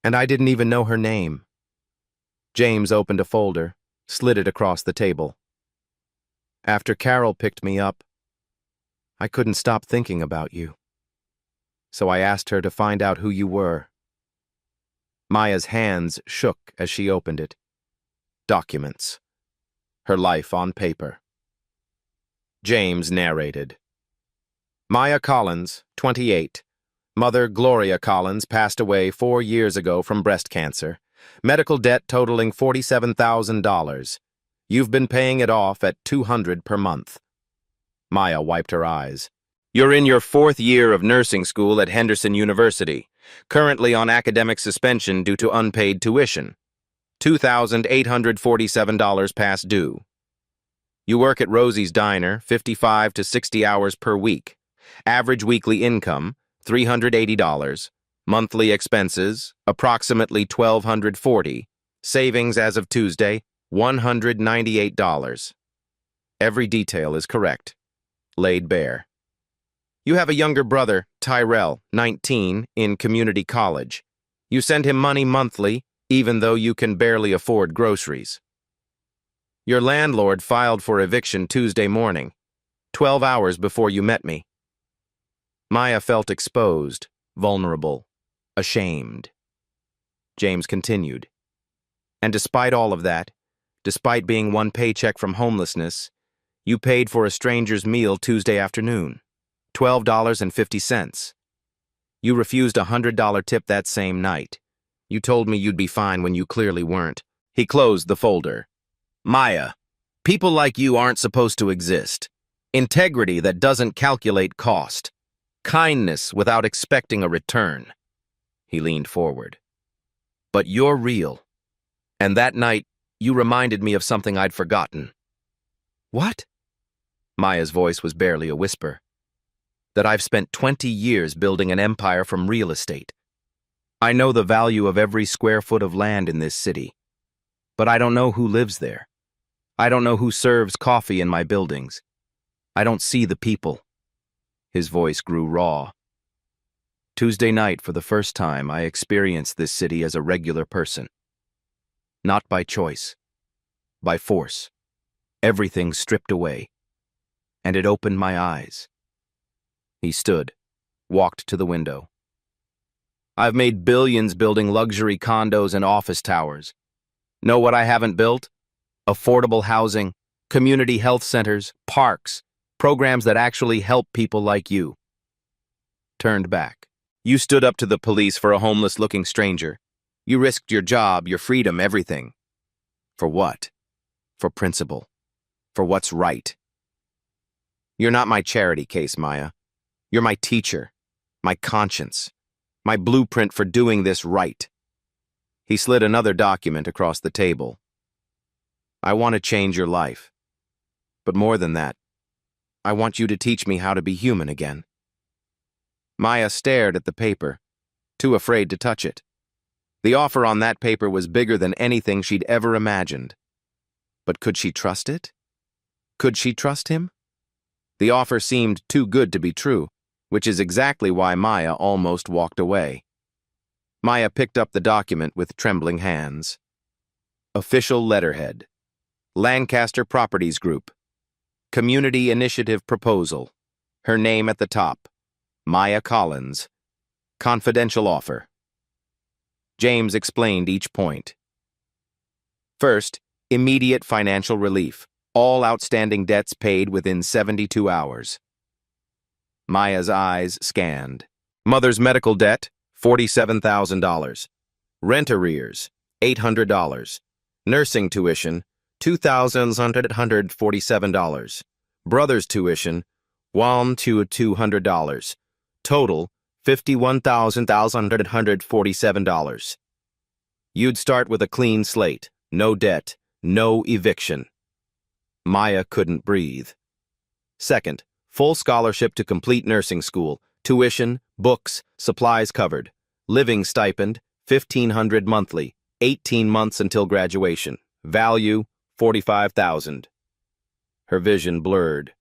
And I didn't even know her name. James opened a folder, slid it across the table. After Carol picked me up, I couldn't stop thinking about you. So I asked her to find out who you were. Maya's hands shook as she opened it. Documents. Her life on paper. James narrated. Maya Collins, 28. Mother Gloria Collins passed away 4 years ago from breast cancer. Medical debt totaling $47,000. You've been paying it off at $200 per month. Maya wiped her eyes. You're in your 4th year of nursing school at Henderson University, currently on academic suspension due to unpaid tuition. $2,847 past due. You work at Rosie's Diner, 55 to 60 hours per week. Average weekly income, $380. Monthly expenses, approximately $1,240. Savings as of Tuesday, $198. Every detail is correct. Laid bare. You have a younger brother, Tyrell, 19, in community college. You send him money monthly, even though you can barely afford groceries. Your landlord filed for eviction Tuesday morning, 12 hours before you met me. Maya felt exposed, vulnerable, ashamed. James continued. And despite all of that, despite being one paycheck from homelessness, you paid for a stranger's meal Tuesday afternoon, $12.50. You refused a $100 tip that same night. You told me you'd be fine when you clearly weren't. He closed the folder. Maya, people like you aren't supposed to exist. Integrity that doesn't calculate cost. Kindness without expecting a return. He leaned forward. But you're real. And that night, you reminded me of something I'd forgotten. What? Maya's voice was barely a whisper. That I've spent 20 years building an empire from real estate. I know the value of every square foot of land in this city. But I don't know who lives there. I don't know who serves coffee in my buildings. I don't see the people. His voice grew raw. Tuesday night, for the first time, I experienced this city as a regular person. Not by choice. By force. Everything stripped away. And it opened my eyes. He stood, walked to the window. I've made billions building luxury condos and office towers. Know what I haven't built? Affordable housing, community health centers, parks, programs that actually help people like you. Turned back. You stood up to the police for a homeless-looking stranger. You risked your job, your freedom, everything. For what? For principle. For what's right. You're not my charity case, Maya. You're my teacher, my conscience, my blueprint for doing this right. He slid another document across the table. I want to change your life. But more than that, I want you to teach me how to be human again. Maya stared at the paper, too afraid to touch it. The offer on that paper was bigger than anything she'd ever imagined. But could she trust it? Could she trust him? The offer seemed too good to be true, which is exactly why Maya almost walked away. Maya picked up the document with trembling hands. Official letterhead. Lancaster Properties Group. Community Initiative Proposal. Her name at the top. Maya Collins. Confidential offer. James explained each point. First, immediate financial relief. All outstanding debts paid within 72 hours. Maya's eyes scanned. Mother's medical debt, $47,000. Rent arrears, $800. Nursing tuition, $2,147. Brother's tuition, $1,200. Total, $51,147. You'd start with a clean slate, no debt, no eviction. Maya couldn't breathe. Second, full scholarship to complete nursing school, tuition, books, supplies covered. Living stipend, $1,500 monthly, 18 months until graduation. Value, $45,000. Her vision blurred.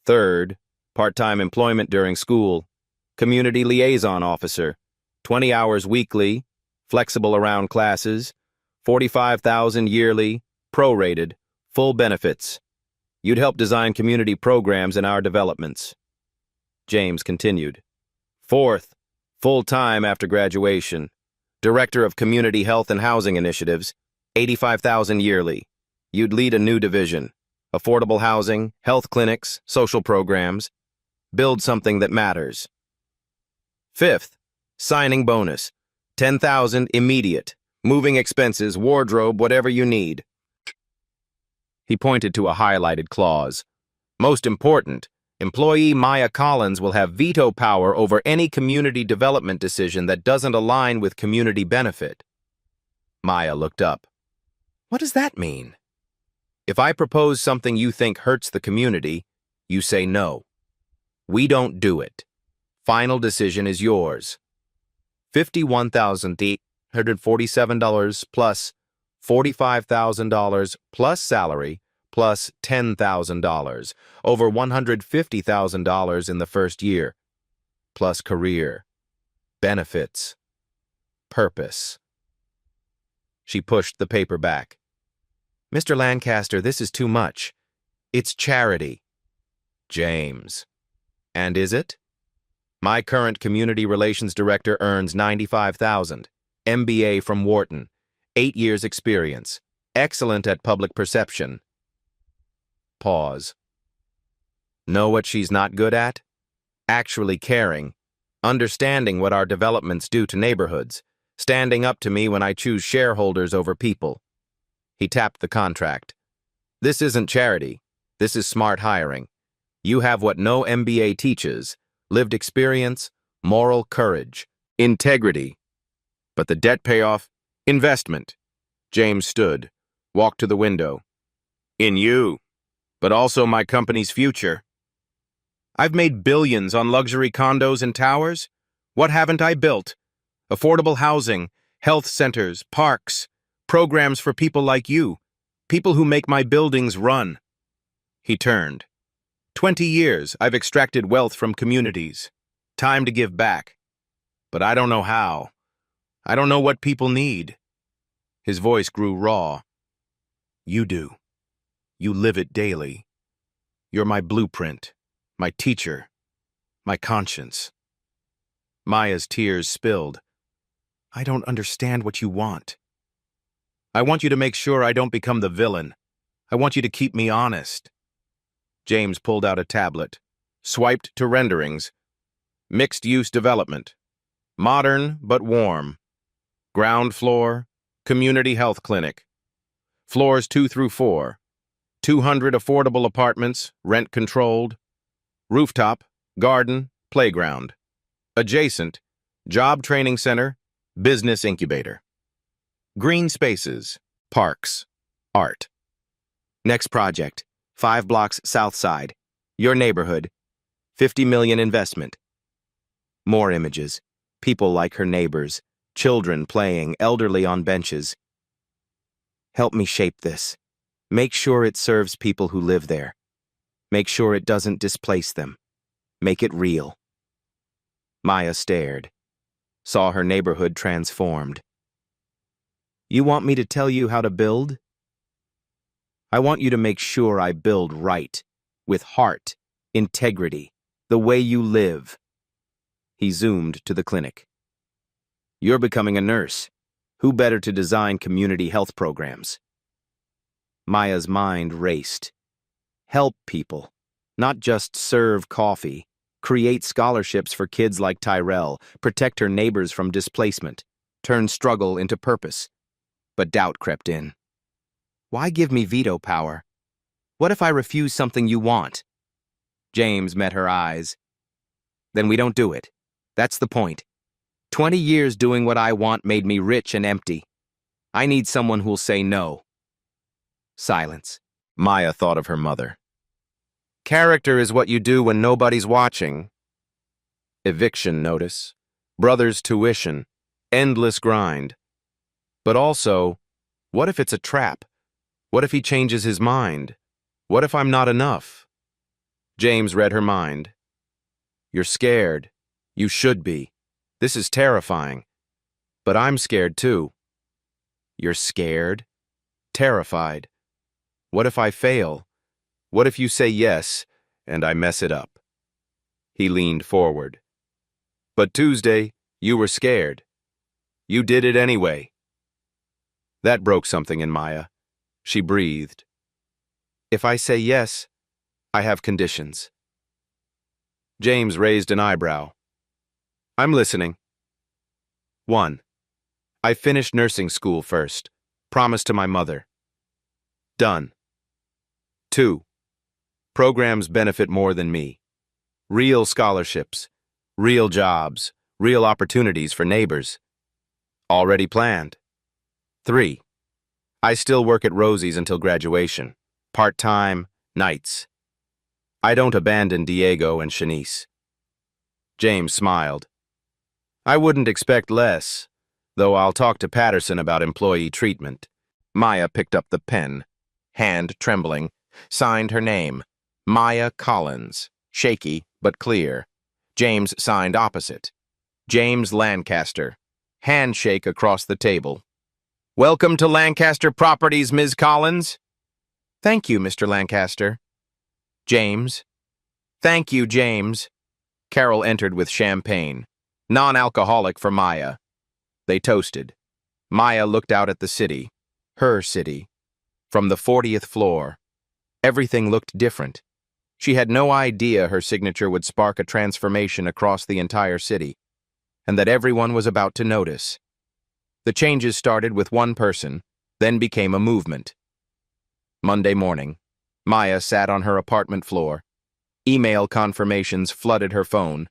Third, part-time employment during school, community liaison officer, 20 hours weekly, flexible around classes, $45,000 yearly, prorated, full benefits. You'd help design community programs in our developments. James continued. Fourth, full-time after graduation, Director of Community Health and Housing Initiatives, $85,000 yearly. You'd lead a new division, affordable housing, health clinics, social programs. Build something that matters. Fifth, signing bonus, $10,000 immediate, moving expenses, wardrobe, whatever you need. He pointed to a highlighted clause. Most important, employee Maya Collins will have veto power over any community development decision that doesn't align with community benefit. Maya looked up. What does that mean? If I propose something you think hurts the community, you say no. We don't do it. Final decision is yours. $51,847 plus $45,000 plus salary plus $10,000, over $150,000 in the first year, plus career, benefits, purpose. She pushed the paper back. Mr. Lancaster, this is too much. It's charity. James. And is it? My current community relations director earns $95,000, MBA from Wharton, 8 years experience, excellent at public perception. Pause. Know what she's not good at? Actually caring, understanding what our developments do to neighborhoods, standing up to me when I choose shareholders over people. He tapped the contract. This isn't charity. This is smart hiring. You have what no MBA teaches, lived experience, moral courage, integrity. But the debt payoff? Investment. James stood, walked to the window. In you, but also my company's future. I've made billions on luxury condos and towers. What haven't I built? Affordable housing, health centers, parks, programs for people like you, people who make my buildings run. He turned. 20 years I've extracted wealth from communities. Time to give back. But I don't know how. I don't know what people need. His voice grew raw. You do. You live it daily. You're my blueprint, my teacher, my conscience. Maya's tears spilled. I don't understand what you want. I want you to make sure I don't become the villain. I want you to keep me honest. James pulled out a tablet, swiped to renderings. Mixed-use development. Modern but warm. Ground floor, community health clinic. Floors 2 through 4. 200 affordable apartments, rent-controlled. Rooftop, garden, playground. Adjacent, job training center, business incubator. Green spaces, parks, art. Next project, 5 blocks south side. Your neighborhood. $50 million investment. More images. People like her neighbors. Children playing, elderly on benches. Help me shape this. Make sure it serves people who live there. Make sure it doesn't displace them. Make it real. Maya stared. Saw her neighborhood transformed. You want me to tell you how to build? I want you to make sure I build right, with heart, integrity, the way you live. He zoomed to the clinic. You're becoming a nurse. Who better to design community health programs? Maya's mind raced. Help people, not just serve coffee. create scholarships for kids like Tyrell, protect her neighbors from displacement, turn struggle into purpose. But doubt crept in. Why give me veto power? What if I refuse something you want? James met her eyes. Then we don't do it. That's the point. 20 years doing what I want made me rich and empty. I need someone who'll say no. Silence. Maya thought of her mother. Character is what you do when nobody's watching. Eviction notice, brother's tuition, endless grind. But also, what if it's a trap? What if he changes his mind? What if I'm not enough? James read her mind. You're scared. You should be. This is terrifying. But I'm scared too. You're scared? Terrified. What if I fail? What if you say yes, and I mess it up? He leaned forward. But Tuesday, you were scared. You did it anyway. That broke something in Maya. She breathed. If I say yes, I have conditions. James raised an eyebrow. I'm listening. 1. I finished nursing school first. Promise to my mother. Done. 2. Programs benefit more than me. Real scholarships, real jobs, real opportunities for neighbors. Already planned. 3. I still work at Rosie's until graduation. Part-time, nights. I don't abandon Diego and Shanice. James smiled. I wouldn't expect less, though I'll talk to Patterson about employee treatment. Maya picked up the pen, hand trembling, signed her name. Maya Collins, shaky but clear. James signed opposite. James Lancaster, handshake across the table. Welcome to Lancaster Properties, Ms. Collins. Thank you, Mr. Lancaster. James. Thank you, James. Carol entered with champagne, non-alcoholic for Maya. They toasted. Maya looked out at the city, her city, from the 40th floor. Everything looked different. She had no idea her signature would spark a transformation across the entire city, and that everyone was about to notice. The changes started with one person, then became a movement. Monday morning, Maya sat on her apartment floor. Email confirmations flooded her phone.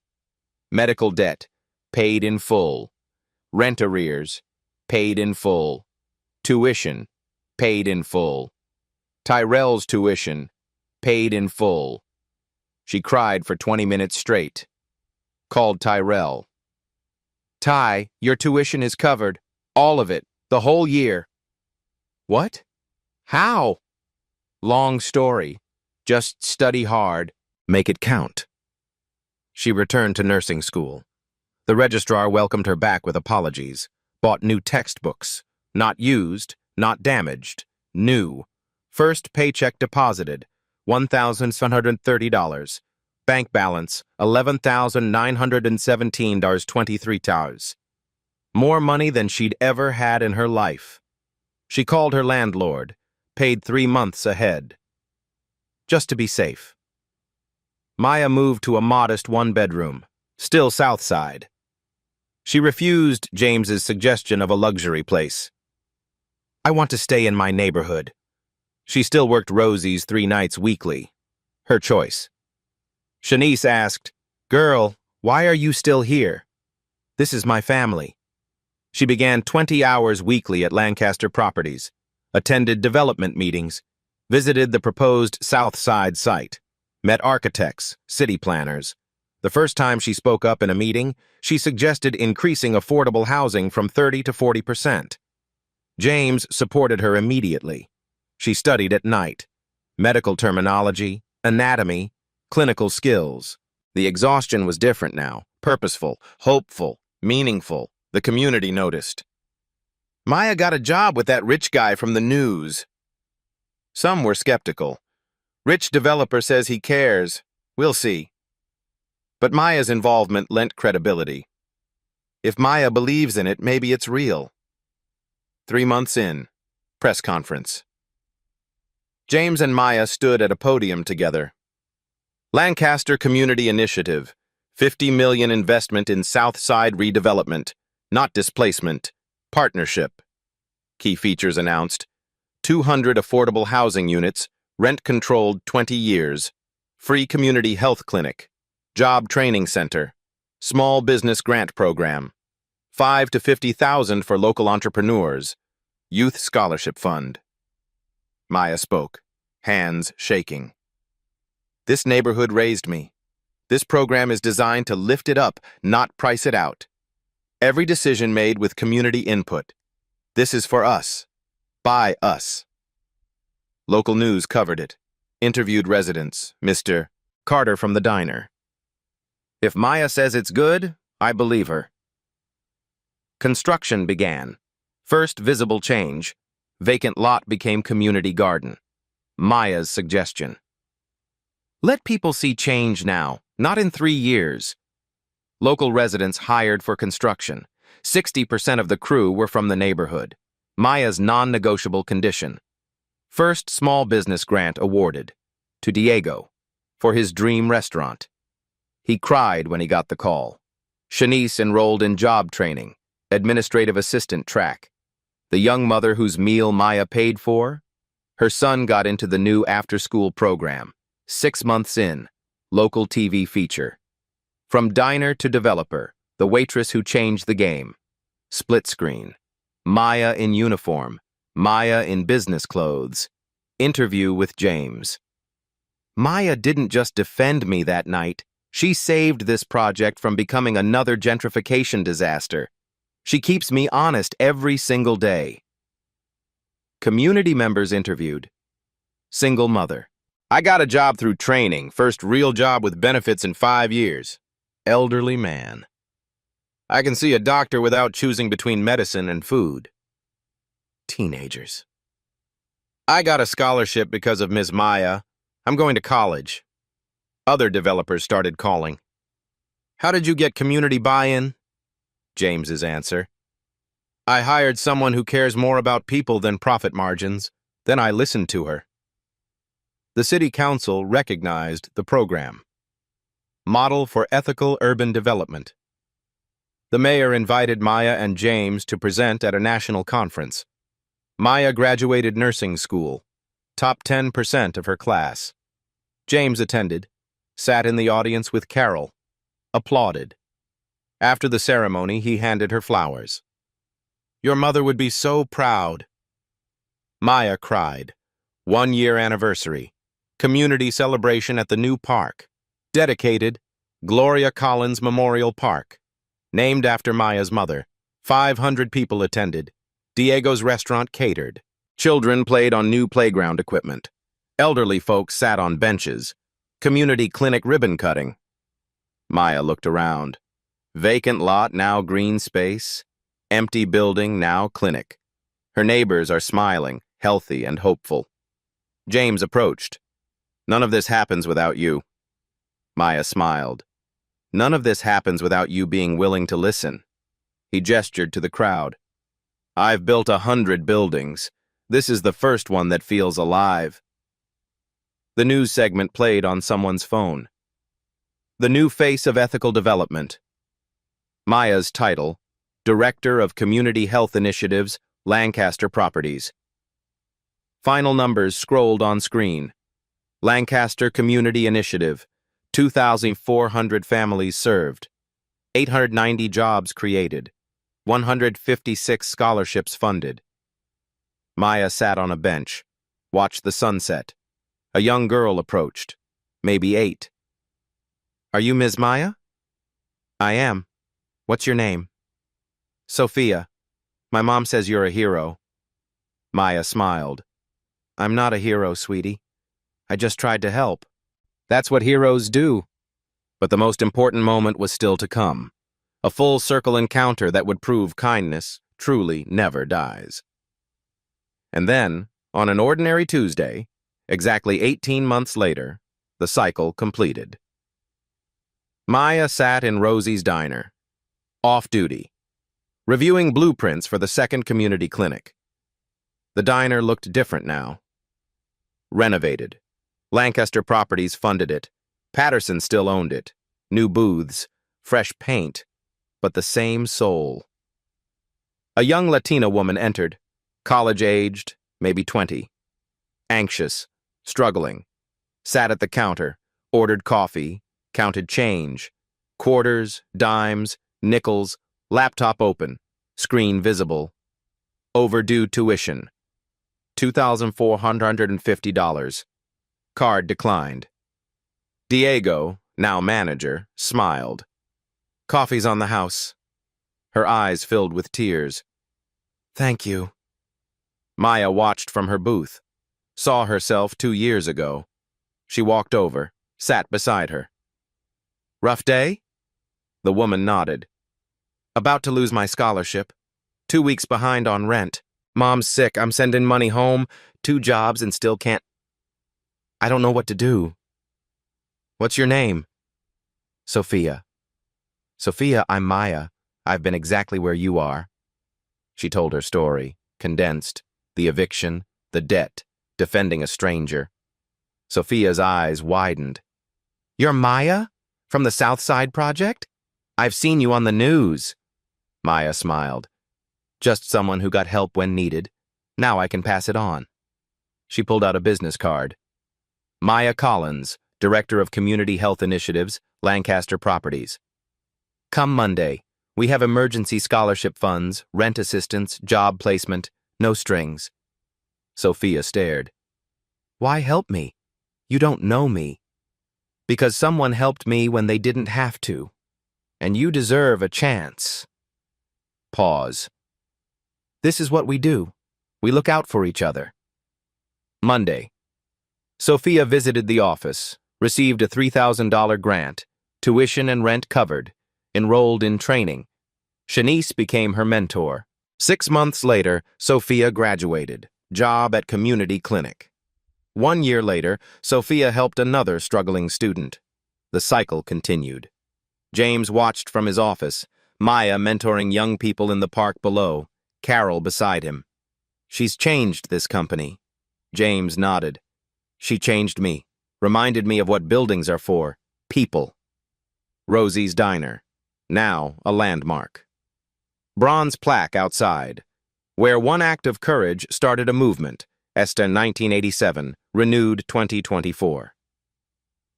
Medical debt, paid in full. Rent arrears, paid in full. Tuition, paid in full. Tyrell's tuition, paid in full. She cried for 20 minutes straight. Called Tyrell. Ty, your tuition is covered. All of it. The whole year. What? How? Long story. Just study hard. Make it count. She returned to nursing school. The registrar welcomed her back with apologies. Bought new textbooks. Not used, not damaged. New. First paycheck deposited. $1,730. Bank balance, $11,917.23. More money than she'd ever had in her life. She called her landlord, paid 3 months ahead. Just to be safe. Maya moved to a modest one-bedroom, still South Side. She refused James's suggestion of a luxury place. I want to stay in my neighborhood. She still worked Rosie's 3 nights weekly. Her choice. Shanice asked, Girl, why are you still here? This is my family. She began 20 hours weekly at Lancaster Properties, attended development meetings, visited the proposed South Side site, met architects, city planners. The first time she spoke up in a meeting, she suggested increasing affordable housing from 30 to 40%. James supported her immediately. She studied at night. Medical terminology, anatomy, clinical skills. The exhaustion was different now, purposeful, hopeful, meaningful. The community noticed. Maya got a job with that rich guy from the news. Some were skeptical. Rich developer says he cares. We'll see. But Maya's involvement lent credibility. If Maya believes in it, maybe it's real. 3 months in. Press conference. James and Maya stood at a podium together. Lancaster Community Initiative, $50 million investment in South Side redevelopment, not displacement. Partnership. Key features announced. 200 affordable housing units, rent-controlled 20 years. Free community health clinic. Job training center. Small business grant program. 5 to 50,000 for local entrepreneurs. Youth scholarship fund. Maya spoke, hands shaking. This neighborhood raised me. This program is designed to lift it up, not price it out. Every decision made with community input. This is for us. By us. Local news covered it. Interviewed residents, Mr. Carter from the diner. If Maya says it's good, I believe her. Construction began. First visible change. Vacant lot became community garden. Maya's suggestion. Let people see change now, not in 3 years. Local residents hired for construction. 60% of the crew were from the neighborhood. Maya's non-negotiable condition. First small business grant awarded. To Diego. For his dream restaurant. He cried when he got the call. Shanice enrolled in job training. Administrative assistant track. The young mother whose meal Maya paid for? Her son got into the new after-school program. 6 months in. Local TV feature. From diner to developer, the waitress who changed the game. Split screen. Maya in uniform. Maya in business clothes. Interview with James. Maya didn't just defend me that night. She saved this project from becoming another gentrification disaster. She keeps me honest every single day. Community members interviewed. Single mother. I got a job through training, first real job with benefits in 5 years. Elderly man. I can see a doctor without choosing between medicine and food. Teenagers. I got a scholarship because of Ms. Maya. I'm going to college. Other developers started calling. How did you get community buy-in? James's answer. I hired someone who cares more about people than profit margins. Then I listened to her. The city council recognized the program. Model for ethical urban development. The mayor invited Maya and James to present at a national conference. Maya graduated nursing school, top 10% of her class. James attended, sat in the audience with Carol, applauded. After the ceremony, he handed her flowers. Your mother would be so proud. Maya cried. 1-year anniversary. Community celebration at the new park. Dedicated, Gloria Collins Memorial Park. Named after Maya's mother. 500 people attended. Diego's restaurant catered. Children played on new playground equipment. Elderly folks sat on benches. Community clinic ribbon cutting. Maya looked around. Vacant lot, now green space. Empty building, now clinic. Her neighbors are smiling, healthy and hopeful. James approached. None of this happens without you. Maya smiled. None of this happens without you being willing to listen. He gestured to the crowd. I've built 100 buildings. This is the first one that feels alive. The news segment played on someone's phone. The new face of ethical development. Maya's title, Director of Community Health Initiatives, Lancaster Properties. Final numbers scrolled on screen. Lancaster Community Initiative, 2,400 families served, 890 jobs created, 156 scholarships funded. Maya sat on a bench, watched the sunset. A young girl approached, maybe 8. Are you Ms. Maya? I am. What's your name? Sophia. My mom says you're a hero. Maya smiled. I'm not a hero, sweetie. I just tried to help. That's what heroes do. But the most important moment was still to come. A full circle encounter that would prove kindness truly never dies. And then, on an ordinary Tuesday, exactly 18 months later, the cycle completed. Maya sat in Rosie's diner, off duty, reviewing blueprints for the second community clinic. The diner looked different now. Renovated. Lancaster Properties funded it. Patterson still owned it. new booths, fresh paint, but the same soul. A young Latina woman entered, college-aged, maybe 20. Anxious, struggling, sat at the counter, ordered coffee, counted change, quarters, dimes, nickels, laptop open, screen visible. Overdue tuition, $2,450. Card declined. Diego, now manager, smiled. Coffee's on the house. Her eyes filled with tears. Thank you. Maya watched from her booth, saw herself 2 years ago. She walked over, sat beside her. Rough day? The woman nodded. About to lose my scholarship. 2 weeks behind on rent. Mom's sick, I'm sending money home, 2 jobs and still can't. I don't know what to do. What's your name? Sophia. Sophia, I'm Maya. I've been exactly where you are. She told her story, condensed, the eviction, the debt, defending a stranger. Sophia's eyes widened. You're Maya? From the South Side Project? I've seen you on the news. Maya smiled. Just someone who got help when needed. Now I can pass it on. She pulled out a business card. Maya Collins, Director of Community Health Initiatives, Lancaster Properties. Come Monday. We have emergency scholarship funds, rent assistance, job placement, no strings. Sophia stared. Why help me? You don't know me. Because someone helped me when they didn't have to. And you deserve a chance. Pause. This is what we do. We look out for each other. Monday. Sophia visited the office, received a $3,000 grant, tuition and rent covered, enrolled in training. Shanice became her mentor. 6 months later, Sophia graduated, job at community clinic. 1 year later, Sophia helped another struggling student. The cycle continued. James watched from his office, Maya mentoring young people in the park below, Carol beside him. She's changed this company. James nodded. She changed me, reminded me of what buildings are for, people. Rosie's Diner, now a landmark. Bronze plaque outside, where one act of courage started a movement, Esta 1987, renewed 2024.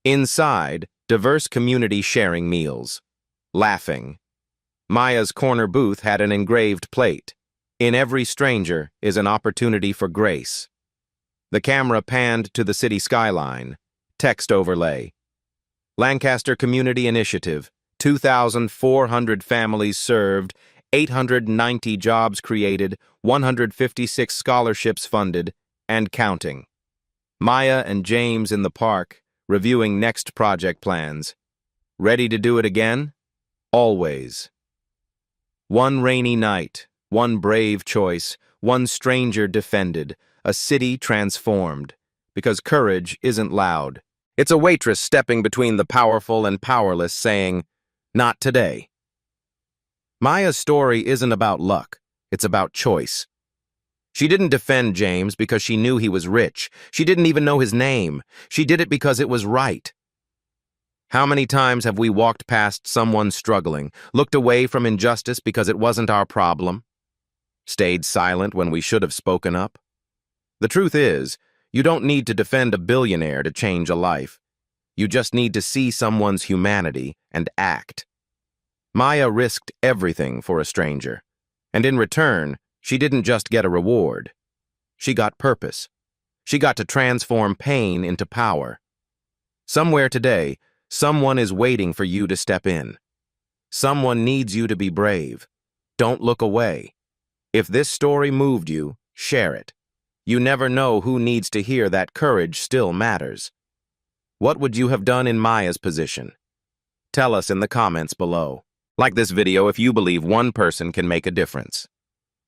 Inside, diverse community sharing meals. Laughing. Maya's corner booth had an engraved plate. In every stranger is an opportunity for grace. The camera panned to the city skyline. Text overlay. Lancaster Community Initiative, 2,400 families served, 890 jobs created, 156 scholarships funded, and counting. Maya and James in the park, reviewing next project plans. Ready to do it again? Always. One rainy night, one brave choice, one stranger defended, a city transformed. Because courage isn't loud. It's a waitress stepping between the powerful and powerless saying, not today. Maya's story isn't about luck. It's about choice. She didn't defend James because she knew he was rich. She didn't even know his name. She did it because it was right. How many times have we walked past someone struggling, looked away from injustice because it wasn't our problem, stayed silent when we should have spoken up? The truth is, you don't need to defend a billionaire to change a life. You just need to see someone's humanity and act. Maya risked everything for a stranger, and in return, she didn't just get a reward. She got purpose. She got to transform pain into power. Somewhere today, someone is waiting for you to step in. Someone needs you to be brave. Don't look away. If this story moved you, share it. You never know who needs to hear that courage still matters. What would you have done in Maya's position? Tell us in the comments below. Like this video if you believe one person can make a difference.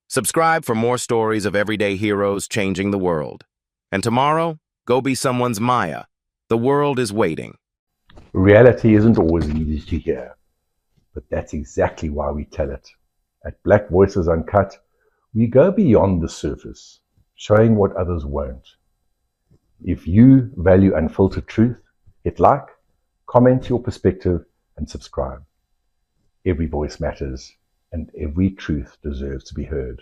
Subscribe for more stories of everyday heroes changing the world. And tomorrow, go be someone's Maya. The world is waiting. Reality isn't always easy to hear, but that's exactly why we tell it. At Black Voices Uncut, we go beyond the surface, showing what others won't. If you value unfiltered truth, hit like, comment your perspective, and subscribe. Every voice matters, and every truth deserves to be heard.